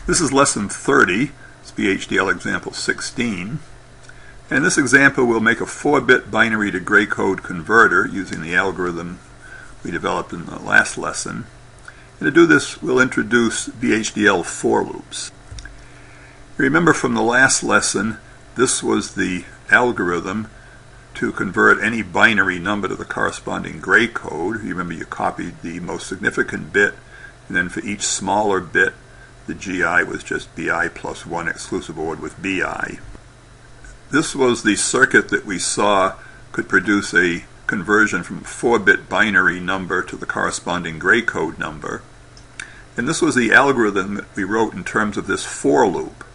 This is lesson 30. It's VHDL example 16. And in this example, we'll make a 4-bit binary to gray code converter using the algorithm we developed in the last lesson. And to do this, we'll introduce VHDL for loops. Remember from the last lesson, this was the algorithm to convert any binary number to the corresponding gray code. You remember you copied the most significant bit, and then for each smaller bit, the GI was just BI plus 1 exclusive OR with BI. This was the circuit that we saw could produce a conversion from a 4-bit binary number to the corresponding gray code number. And this was the algorithm that we wrote in terms of this for loop.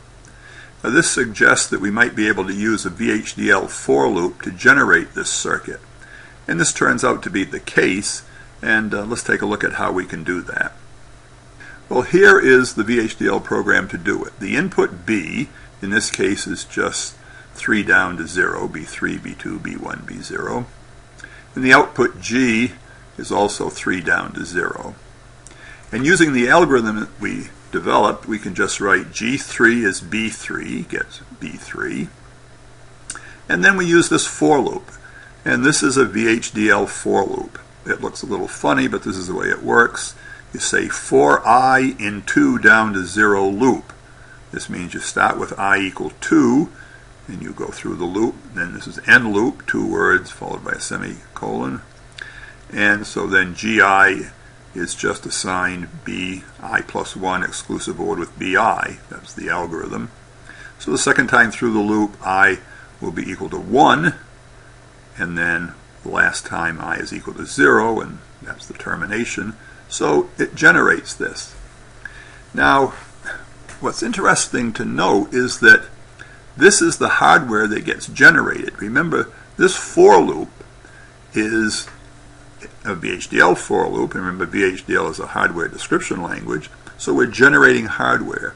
Now this suggests that we might be able to use a VHDL for loop to generate this circuit. And this turns out to be the case, and let's take a look at how we can do that. Well, here is the VHDL program to do it. The input B, in this case, is just 3 down to 0, B3, B2, B1, B0. And the output G is also 3 down to 0. And using the algorithm that we developed, we can just write G3 is B3, gets B3. And then we use this for loop. And this is a VHDL for loop. It looks a little funny, but this is the way it works. You say for I in 2 down to 0 loop. This means you start with I equal 2, and you go through the loop. Then this is end loop, 2 words followed by a semicolon. And so then GI is just assigned BI plus 1 exclusive OR with BI. That's the algorithm. So the second time through the loop, I will be equal to 1, and then the last time I is equal to 0, and that's the termination. So it generates this. Now, what's interesting to note is that this is the hardware that gets generated. Remember, this for loop is a VHDL for loop, and remember VHDL is a hardware description language, so we're generating hardware.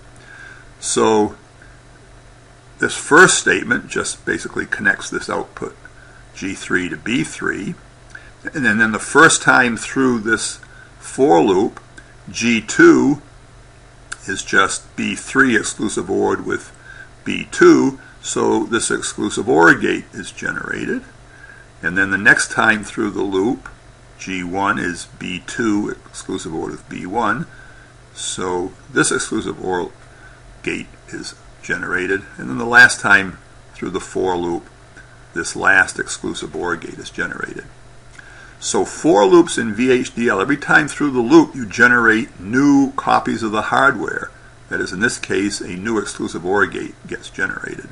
So this first statement just basically connects this output G3 to B3, and then the first time through this for loop, G2 is just B3 exclusive OR with B2, so this exclusive OR gate is generated. And then the next time through the loop, G1 is B2 exclusive OR with B1, so this exclusive OR gate is generated. And then the last time through the for loop, this last exclusive OR gate is generated. So for loops in VHDL, every time through the loop you generate new copies of the hardware. That is, in this case, a new exclusive OR gate gets generated.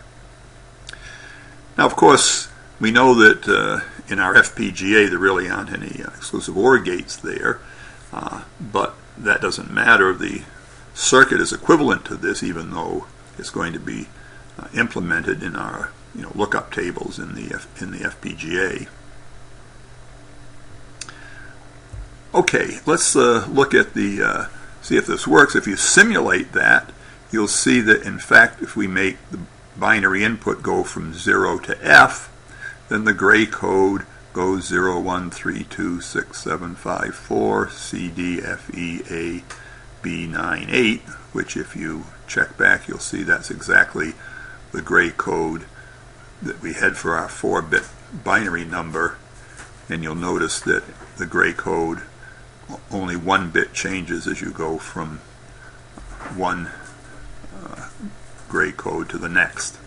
Now, of course, we know that in our FPGA there really aren't any exclusive OR gates there, but that doesn't matter. The circuit is equivalent to this, even though it's going to be implemented in our lookup tables in the FPGA. Okay, let's look at the see if this works. If you simulate that, you'll see that in fact if we make the binary input go from 0 to F, then the gray code goes 0, 1, 3, 2, 6, 7, 5, 4, C, D, F, E, A, B, 9, 8, which if you check back you'll see that's exactly the gray code that we had for our 4-bit binary number. And you'll notice that the gray code, only 1 bit changes as you go from one gray code to the next.